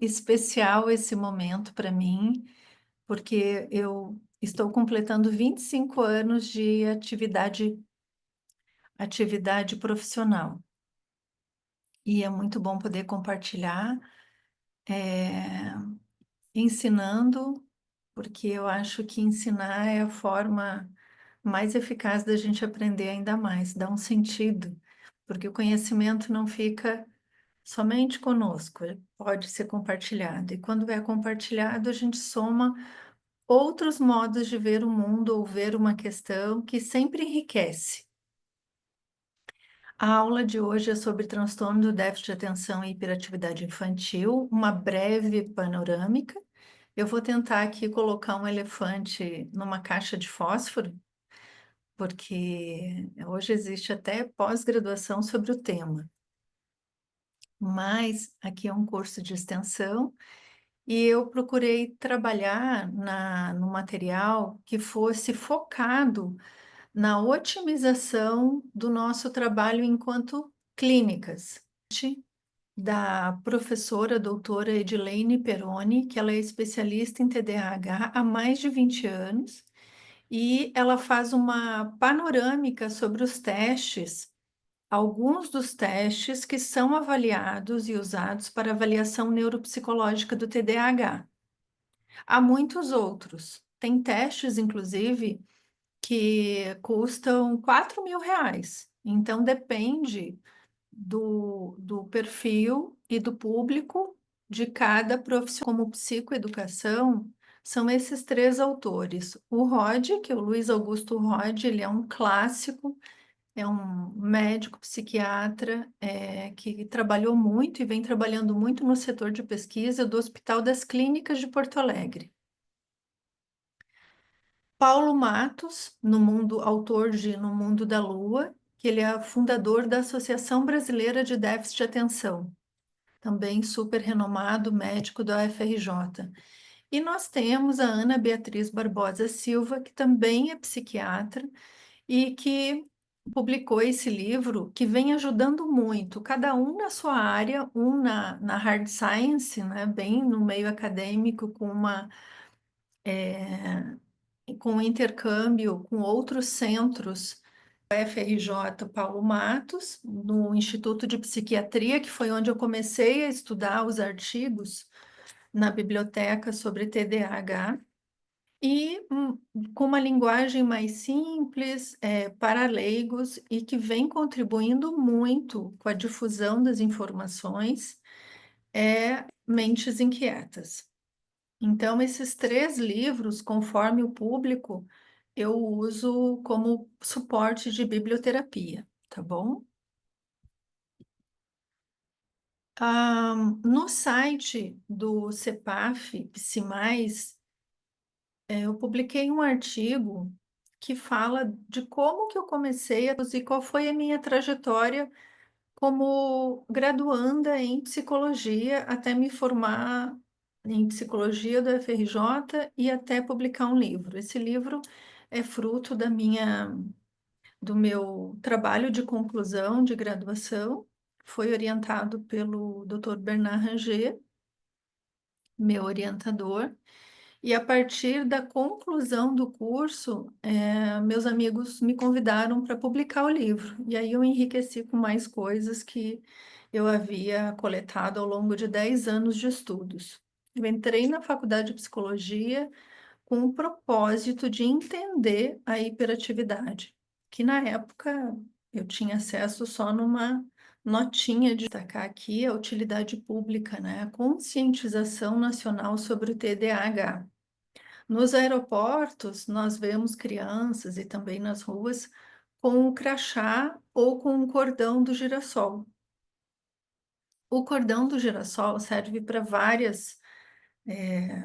Especial esse momento para mim, porque eu estou completando 25 anos de atividade profissional. E é muito bom poder compartilhar, eh, ensinando, porque eu acho que ensinar é a forma mais eficaz da gente aprender ainda mais, dá um sentido, porque o conhecimento não fica somente conosco, ele pode ser compartilhado. E quando é compartilhado, a gente soma outros modos de ver o mundo ou ver uma questão que sempre enriquece. A aula de hoje é sobre transtorno do déficit de atenção e hiperatividade infantil, uma breve panorâmica. Eu vou tentar aqui colocar um elefante numa caixa de fósforo, porque hoje existe até pós-graduação sobre o tema. Mas aqui é um curso de extensão e eu procurei trabalhar no material que fosse focado na otimização do nosso trabalho enquanto clínicas, da professora doutora Edilene Peroni, que ela é especialista em TDAH há mais de 20 anos, e ela faz uma panorâmica sobre os testes, alguns dos testes que são avaliados e usados para avaliação neuropsicológica do TDAH. Há muitos outros. Tem testes, inclusive, que custam R$ 4.000. Então, depende do perfil e do público de cada profissional. Como psicoeducação, são esses três autores. O Rod, que é o Luiz Augusto Rod, ele é um clássico, é um médico psiquiatra que trabalhou muito e vem trabalhando muito no setor de pesquisa do Hospital das Clínicas de Porto Alegre. Paulo Matos, autor de No Mundo da Lua, que ele é fundador da Associação Brasileira de Déficit de Atenção, também super renomado médico da UFRJ. E nós temos a Ana Beatriz Barbosa Silva, que também é psiquiatra e que publicou esse livro que vem ajudando muito, cada um na sua área, um na hard science, né, bem no meio acadêmico, com intercâmbio com outros centros, FRJ Paulo Matos, no Instituto de Psiquiatria, que foi onde eu comecei a estudar os artigos na biblioteca sobre TDAH, e com uma linguagem mais simples, para leigos, e que vem contribuindo muito com a difusão das informações, Mentes Inquietas. Então, esses três livros, conforme o público, eu uso como suporte de biblioterapia, tá bom? No site do CEPAF, PsiMais, eu publiquei um artigo que fala de como que eu comecei a produzir, qual foi a minha trajetória como graduanda em psicologia até me formar em psicologia da FRJ e até publicar um livro. Esse livro é fruto do meu trabalho de conclusão de graduação, foi orientado pelo Dr. Bernard Ranger, meu orientador, e a partir da conclusão do curso, meus amigos me convidaram para publicar o livro. E aí eu enriqueci com mais coisas que eu havia coletado ao longo de 10 anos de estudos. Eu entrei na faculdade de psicologia com o propósito de entender a hiperatividade, que na época eu tinha acesso só numa notinha de destacar aqui a utilidade pública, né? A conscientização nacional sobre o TDAH. Nos aeroportos, nós vemos crianças e também nas ruas com o crachá ou com o cordão do girassol. O cordão do girassol serve para várias. É,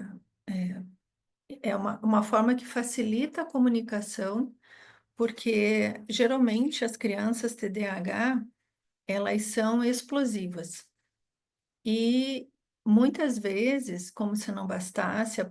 é uma forma que facilita a comunicação, porque geralmente as crianças TDAH elas são explosivas. E muitas vezes, como se não bastasse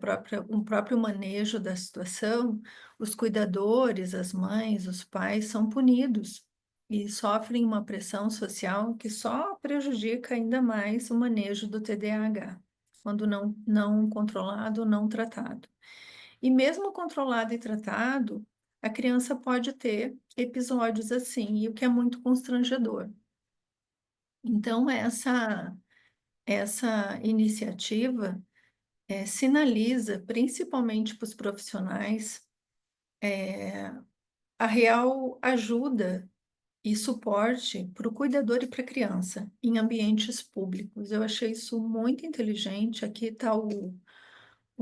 um próprio manejo da situação, os cuidadores, as mães, os pais são punidos e sofrem uma pressão social que só prejudica ainda mais o manejo do TDAH. quando não controlado, não tratado. E mesmo controlado e tratado, a criança pode ter episódios assim, e o que é muito constrangedor. Então essa iniciativa, sinaliza, principalmente para os profissionais, a real ajuda e suporte para o cuidador e para a criança em ambientes públicos. Eu achei isso muito inteligente. Aqui está o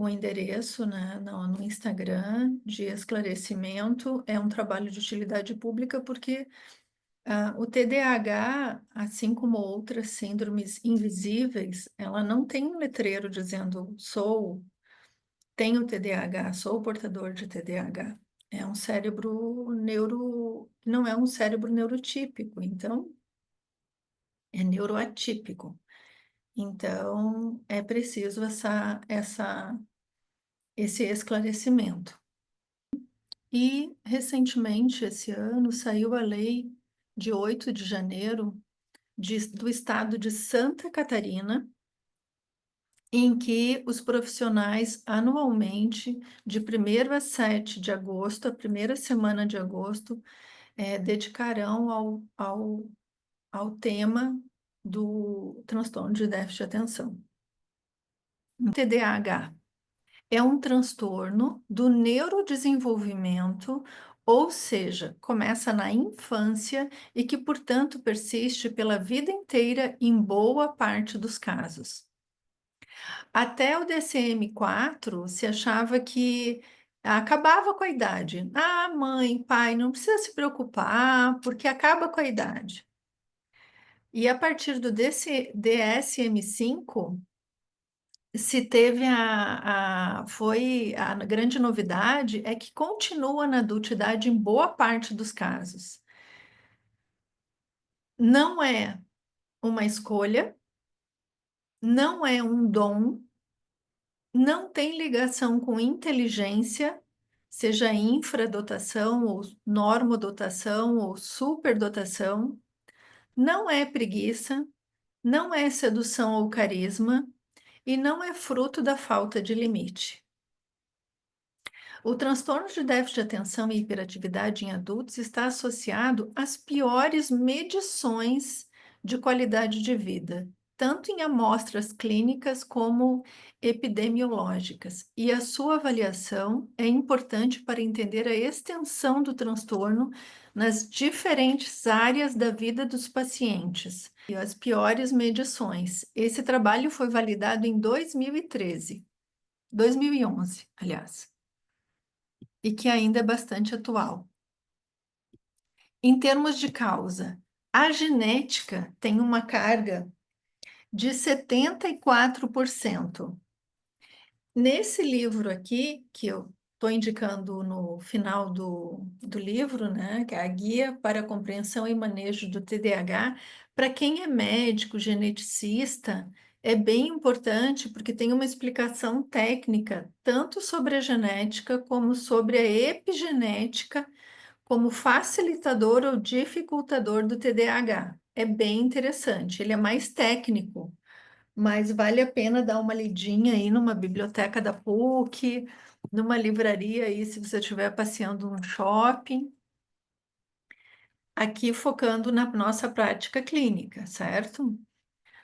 endereço, né, no Instagram de esclarecimento. É um trabalho de utilidade pública porque o TDAH, assim como outras síndromes invisíveis, ela não tem um letreiro dizendo tenho TDAH, sou portador de TDAH. É um cérebro não é um cérebro neurotípico, então é neuroatípico. Então é preciso esse esclarecimento. E recentemente, esse ano, saiu a lei de 8 de janeiro do estado de Santa Catarina, em que os profissionais anualmente, de 1º a 7 de agosto, a primeira semana de agosto, dedicarão ao tema do transtorno de déficit de atenção. TDAH é um transtorno do neurodesenvolvimento, ou seja, começa na infância e que, portanto, persiste pela vida inteira em boa parte dos casos. Até o DCM-4 se achava que acabava com a idade. Ah, mãe, pai, não precisa se preocupar, porque acaba com a idade. E a partir do DSM-5, se teve a grande novidade é que continua na adultidade em boa parte dos casos. Não é uma escolha, não é um dom, não tem ligação com inteligência, seja infradotação ou normodotação ou superdotação, não é preguiça, não é sedução ou carisma e não é fruto da falta de limite. O transtorno de déficit de atenção e hiperatividade em adultos está associado às piores medições de qualidade de vida, tanto em amostras clínicas como epidemiológicas, e a sua avaliação é importante para entender a extensão do transtorno nas diferentes áreas da vida dos pacientes. E as piores medições. Esse trabalho foi validado em 2011, aliás, e que ainda é bastante atual. Em termos de causa, a genética tem uma carga de 74%. Nesse livro aqui, que eu estou indicando no final do livro, né, que é a Guia para a Compreensão e Manejo do TDAH, para quem é médico, geneticista, é bem importante porque tem uma explicação técnica, tanto sobre a genética como sobre a epigenética, como facilitador ou dificultador do TDAH. É bem interessante, ele é mais técnico, mas vale a pena dar uma lidinha aí numa biblioteca da PUC, numa livraria aí, se você estiver passeando no shopping. Aqui focando na nossa prática clínica, certo?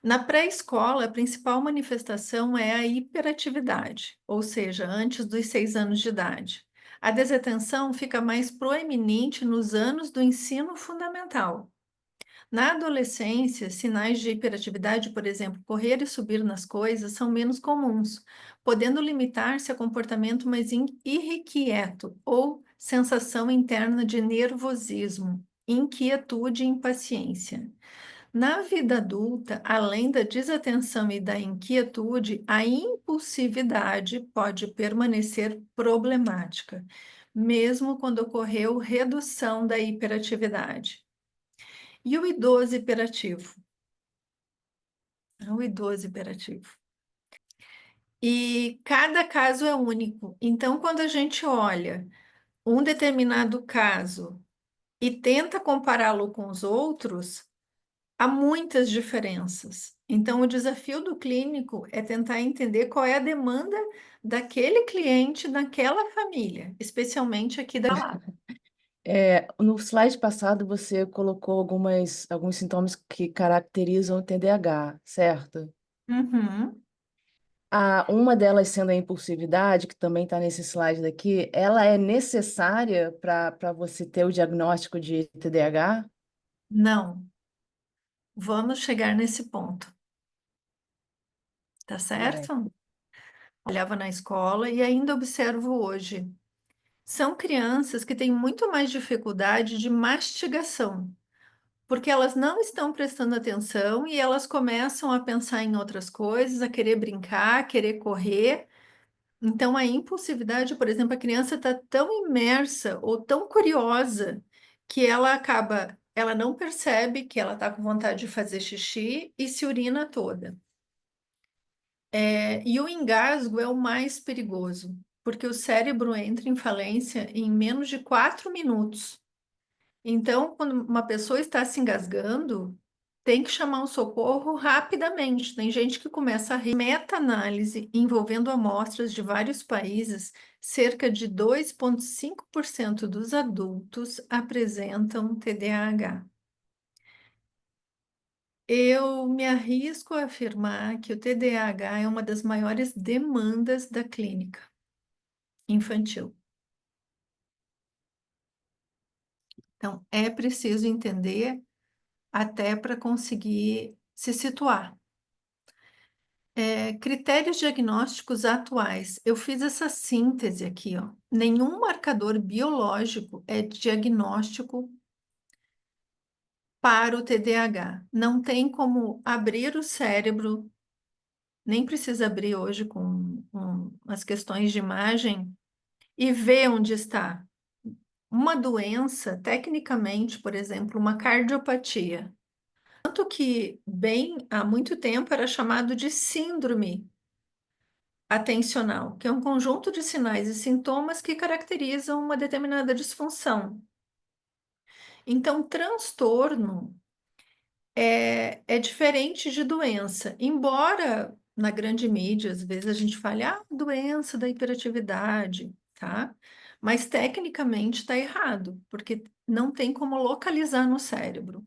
Na pré-escola, a principal manifestação é a hiperatividade, ou seja, antes dos 6 anos de idade. A desatenção fica mais proeminente nos anos do ensino fundamental. Na adolescência, sinais de hiperatividade, por exemplo, correr e subir nas coisas, são menos comuns, podendo limitar-se a comportamento mais irrequieto ou sensação interna de nervosismo, inquietude e impaciência. Na vida adulta, além da desatenção e da inquietude, a impulsividade pode permanecer problemática, mesmo quando ocorreu redução da hiperatividade. E o idoso hiperativo? O idoso hiperativo. E cada caso é único. Então, quando a gente olha um determinado caso e tenta compará-lo com os outros, há muitas diferenças. Então, o desafio do clínico é tentar entender qual é a demanda daquele cliente, daquela família, especialmente aqui da palavra. No slide passado você colocou alguns sintomas que caracterizam o TDAH, certo? Uhum. Uma delas sendo a impulsividade, que também está nesse slide daqui, ela é necessária para você ter o diagnóstico de TDAH? Não, vamos chegar nesse ponto, tá Vai. certo? Olhava na escola e ainda observo hoje. São crianças que têm muito mais dificuldade de mastigação, porque elas não estão prestando atenção e elas começam a pensar em outras coisas, a querer brincar, a querer correr. Então, a impulsividade, por exemplo, a criança está tão imersa ou tão curiosa que ela não percebe que ela está com vontade de fazer xixi e se urina toda. E o engasgo é o mais perigoso, porque o cérebro entra em falência em menos de 4 minutos. Então, quando uma pessoa está se engasgando, tem que chamar um socorro rapidamente. Tem gente que começa a meta-análise envolvendo amostras de vários países, cerca de 2,5% dos adultos apresentam TDAH. Eu me arrisco a afirmar que o TDAH é uma das maiores demandas da clínica infantil. Então, é preciso entender até para conseguir se situar. Critérios diagnósticos atuais. Eu fiz essa síntese aqui, ó. Nenhum marcador biológico é diagnóstico para o TDAH. Não tem como abrir o cérebro, nem precisa abrir hoje com as questões de imagem e ver onde está. Uma doença, tecnicamente, por exemplo, uma cardiopatia. Tanto que, bem, há muito tempo era chamado de síndrome atencional, que é um conjunto de sinais e sintomas que caracterizam uma determinada disfunção. Então, transtorno é diferente de doença, embora na grande mídia, às vezes a gente fale, doença da hiperatividade, tá? Mas tecnicamente está errado, porque não tem como localizar no cérebro.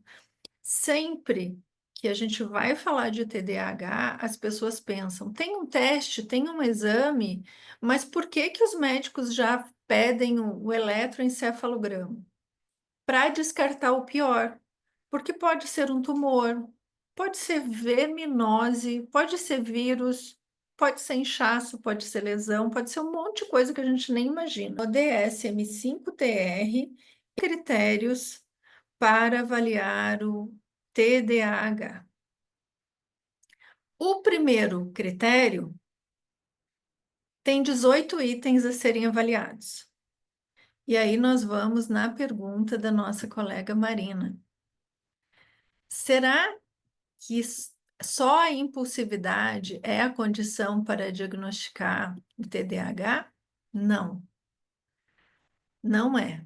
Sempre que a gente vai falar de TDAH, as pessoas pensam, tem um teste, tem um exame, mas por que que os médicos já pedem o eletroencefalograma? Para descartar o pior, porque pode ser um tumor, pode ser verminose, pode ser vírus, pode ser inchaço, pode ser lesão, pode ser um monte de coisa que a gente nem imagina. O DSM-5-TR, critérios para avaliar o TDAH. O primeiro critério tem 18 itens a serem avaliados. E aí nós vamos na pergunta da nossa colega Marina. Será que só a impulsividade é a condição para diagnosticar o TDAH? Não, não é.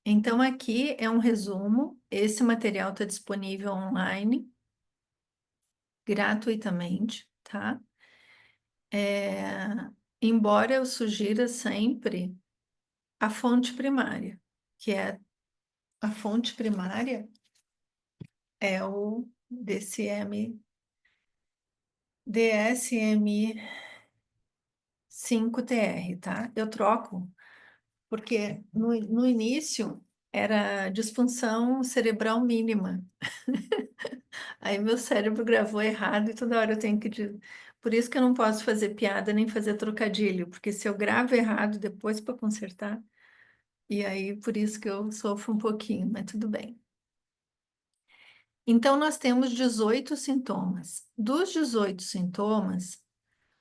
Então, aqui é um resumo. Esse material está disponível online, gratuitamente, tá? Embora eu sugira sempre a fonte primária, que é a fonte primária é o DSM-5-TR, tá? Eu troco, porque no início era disfunção cerebral mínima. Aí meu cérebro gravou errado e toda hora eu tenho que. Por isso que eu não posso fazer piada nem fazer trocadilho, porque se eu gravo errado depois para consertar, e aí por isso que eu sofro um pouquinho, mas tudo bem. Então, nós temos 18 sintomas. Dos 18 sintomas,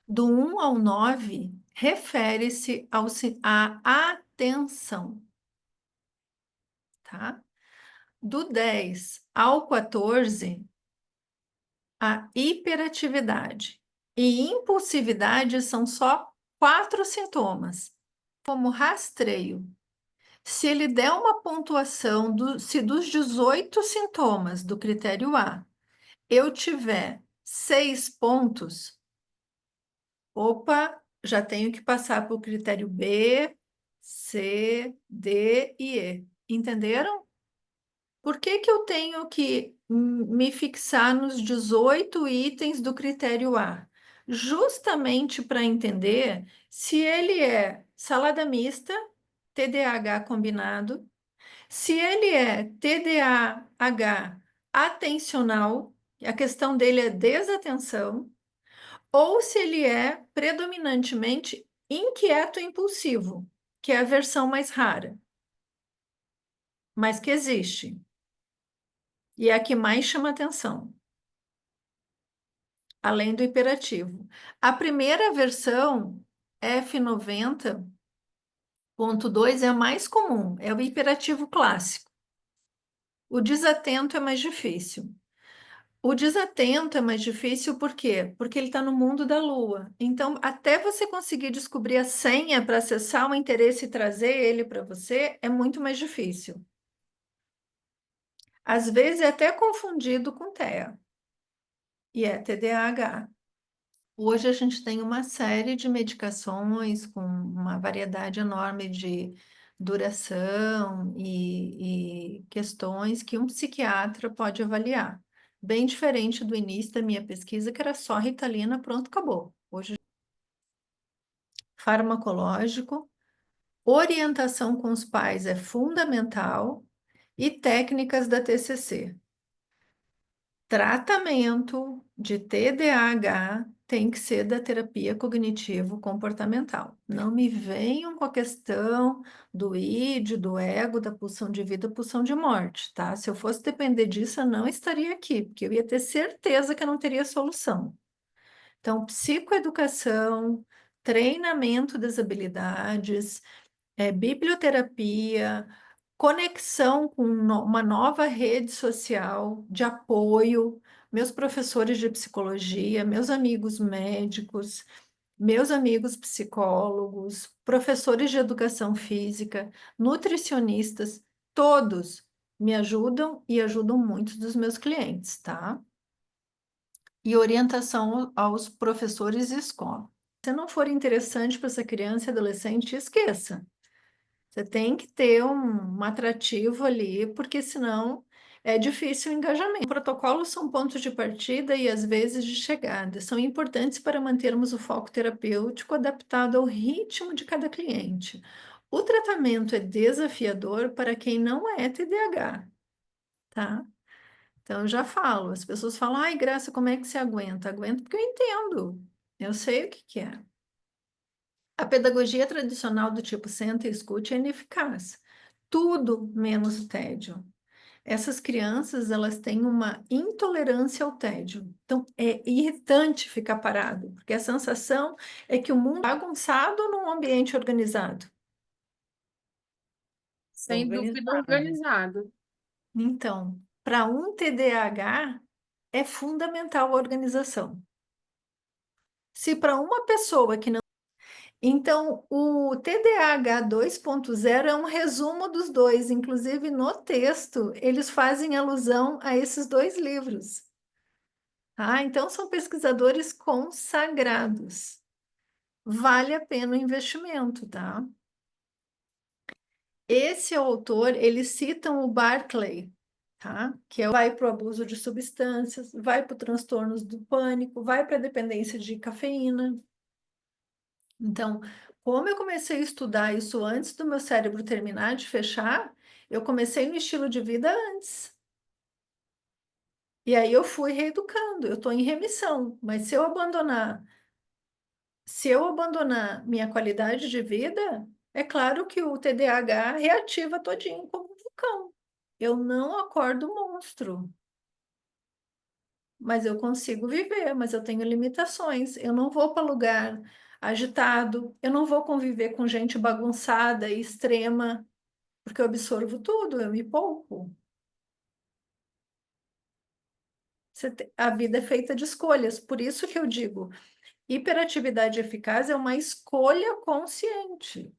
do 1 ao 9, refere-se à atenção, tá? Do 10 ao 14, a hiperatividade e impulsividade são só 4 sintomas. Como rastreio, se ele der uma pontuação, se dos 18 sintomas do critério A, eu tiver 6 pontos, opa, já tenho que passar para o critério B, C, D e E. Entenderam? Por que que eu tenho que me fixar nos 18 itens do critério A? Justamente para entender se ele é salada mista, TDAH combinado, se ele é TDAH atencional, a questão dele é desatenção, ou se ele é predominantemente inquieto e impulsivo, que é a versão mais rara, mas que existe, e é a que mais chama atenção, além do hiperativo. A primeira versão, F90.2, é a mais comum, é o hiperativo clássico. O desatento é mais difícil. O desatento é mais difícil por quê? Porque ele está no mundo da lua. Então, até você conseguir descobrir a senha para acessar o interesse e trazer ele para você, é muito mais difícil. Às vezes é até confundido com TEA, e é TDAH. Hoje a gente tem uma série de medicações com uma variedade enorme de duração e questões que um psiquiatra pode avaliar. Bem diferente do início da minha pesquisa, que era só Ritalina, pronto, acabou. Hoje, farmacológico, orientação com os pais é fundamental e técnicas da TCC. Tratamento de TDAH tem que ser da terapia cognitivo-comportamental. Não me venham com a questão do id, do ego, da pulsão de vida, pulsão de morte, tá? Se eu fosse depender disso, eu não estaria aqui, porque eu ia ter certeza que eu não teria solução. Então, psicoeducação, treinamento das habilidades, biblioterapia, conexão com uma nova rede social de apoio, meus professores de psicologia, meus amigos médicos, meus amigos psicólogos, professores de educação física, nutricionistas, todos me ajudam e ajudam muitos dos meus clientes, tá? E orientação aos professores e escola. Se não for interessante para essa criança e adolescente, esqueça. Você tem que ter um atrativo ali, porque senão é difícil o engajamento. Protocolos são pontos de partida e às vezes de chegada. São importantes para mantermos o foco terapêutico adaptado ao ritmo de cada cliente. O tratamento é desafiador para quem não é TDAH, tá? Então, eu já falo, as pessoas falam, ai, Graça, como é que você aguenta? Aguento porque eu entendo, eu sei o que que é. A pedagogia tradicional do tipo senta e escute é ineficaz. Tudo menos o tédio. Essas crianças, elas têm uma intolerância ao tédio. Então, é irritante ficar parado, porque a sensação é que o mundo é bagunçado num ambiente organizado. Sem dúvida, Organizado. organizado. Então, para um TDAH, é fundamental a organização. Se para uma pessoa que não. Então, o TDAH 2.0 é um resumo dos dois, inclusive no texto, eles fazem alusão a esses dois livros. Ah, então são pesquisadores consagrados. Vale a pena o investimento, tá? Esse autor, eles citam o Barclay, tá? Que vai para o abuso de substâncias, vai para transtornos do pânico, vai para a dependência de cafeína. Então, como eu comecei a estudar isso antes do meu cérebro terminar de fechar, eu comecei no estilo de vida antes. E aí eu fui reeducando, eu estou em remissão, mas se eu abandonar minha qualidade de vida, é claro que o TDAH reativa todinho como um vulcão. Eu não acordo monstro, mas eu consigo viver, mas eu tenho limitações. Eu não vou para lugar agitado, eu não vou conviver com gente bagunçada e extrema, porque eu absorvo tudo, eu me poupo. A vida é feita de escolhas, por isso que eu digo, hiperatividade eficaz é uma escolha consciente.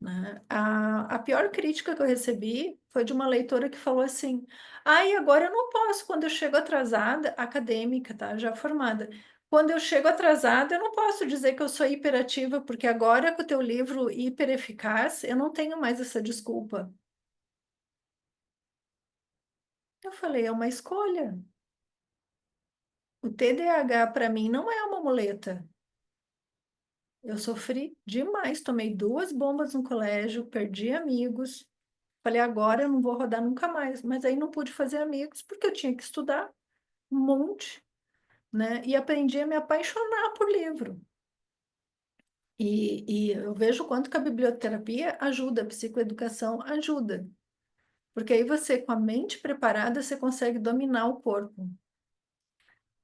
né? A pior crítica que eu recebi foi de uma leitora que falou assim: ai, agora eu não posso, quando eu chego atrasada, acadêmica, tá? Já formada. Quando eu chego atrasada, eu não posso dizer que eu sou hiperativa, porque agora com o teu livro hiper eficaz, eu não tenho mais essa desculpa. Eu falei, é uma escolha. O TDAH para mim não é uma muleta. Eu sofri demais, tomei 2 bombas no colégio, perdi amigos. Falei, agora eu não vou rodar nunca mais. Mas aí não pude fazer amigos porque eu tinha que estudar um monte, né? E aprendi a me apaixonar por livro. E eu vejo o quanto que a biblioterapia ajuda, a psicoeducação ajuda. Porque aí você, com a mente preparada, você consegue dominar o corpo.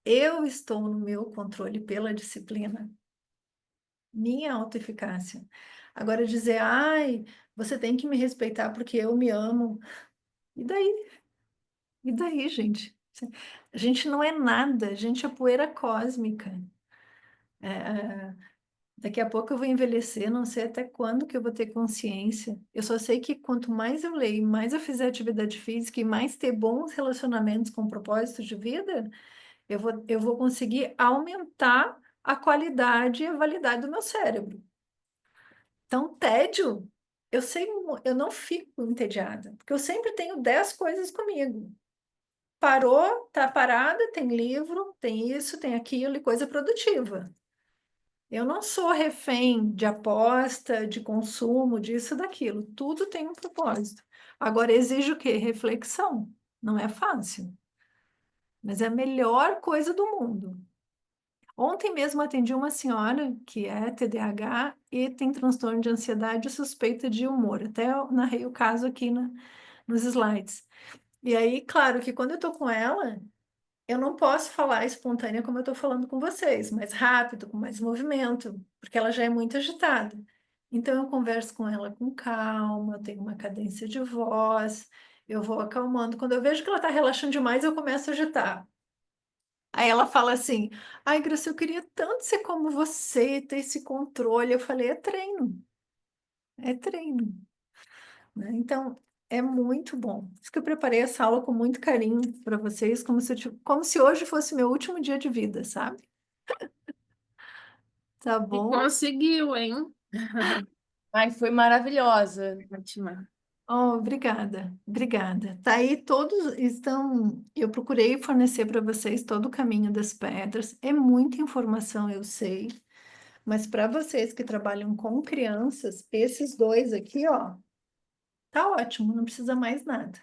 Eu estou no meu controle pela disciplina, minha autoeficácia. Agora dizer, ai, você tem que me respeitar porque eu me amo. E daí? E daí, gente? A gente não é nada, a gente é poeira cósmica. É, daqui a pouco eu vou envelhecer, não sei até quando que eu vou ter consciência. Eu só sei que quanto mais eu leio, mais eu fizer atividade física e mais ter bons relacionamentos com propósito de vida, eu vou conseguir aumentar a qualidade e a validade do meu cérebro. Então, tédio, eu sei, eu não fico entediada, porque eu sempre tenho 10 coisas comigo. Parou, tá parada, tem livro, tem isso, tem aquilo e coisa produtiva. Eu não sou refém de aposta, de consumo, disso, daquilo. Tudo tem um propósito. Agora, exige o quê? Reflexão. Não é fácil, mas é a melhor coisa do mundo. Ontem mesmo atendi uma senhora que é TDAH e tem transtorno de ansiedade e suspeita de humor. Até eu narrei o caso aqui nos slides. E aí, claro que quando eu tô com ela, eu não posso falar espontânea como eu estou falando com vocês, mais rápido, com mais movimento, porque ela já é muito agitada. Então eu converso com ela com calma, eu tenho uma cadência de voz, eu vou acalmando. Quando eu vejo que ela está relaxando demais, eu começo a agitar. Aí ela fala assim: ai, Graça, eu queria tanto ser como você, ter esse controle. Eu falei: é treino, né? Então, é muito bom. Por isso que eu preparei essa aula com muito carinho para vocês, como se hoje fosse meu último dia de vida, sabe? Tá E bom? conseguiu, hein? Ai, foi maravilhosa. Ótima. Oh, obrigada, obrigada. Tá aí, todos estão. Eu procurei fornecer para vocês todo o caminho das pedras. É muita informação, eu sei, mas para vocês que trabalham com crianças, esses dois aqui, ó, tá ótimo, não precisa mais nada,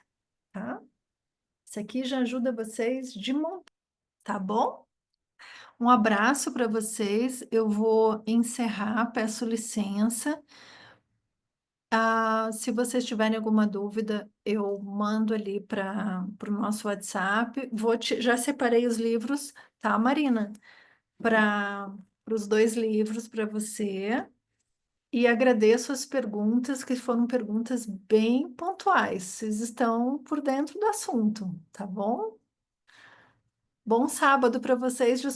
tá? Isso aqui já ajuda vocês de monta, tá bom? Um abraço para vocês. Eu vou encerrar, peço licença. Se vocês tiverem alguma dúvida, eu mando ali para o nosso WhatsApp. Já separei os livros, tá, Marina? Para os 2 livros para você. E agradeço as perguntas, que foram perguntas bem pontuais. Vocês estão por dentro do assunto, tá bom? Bom sábado para vocês.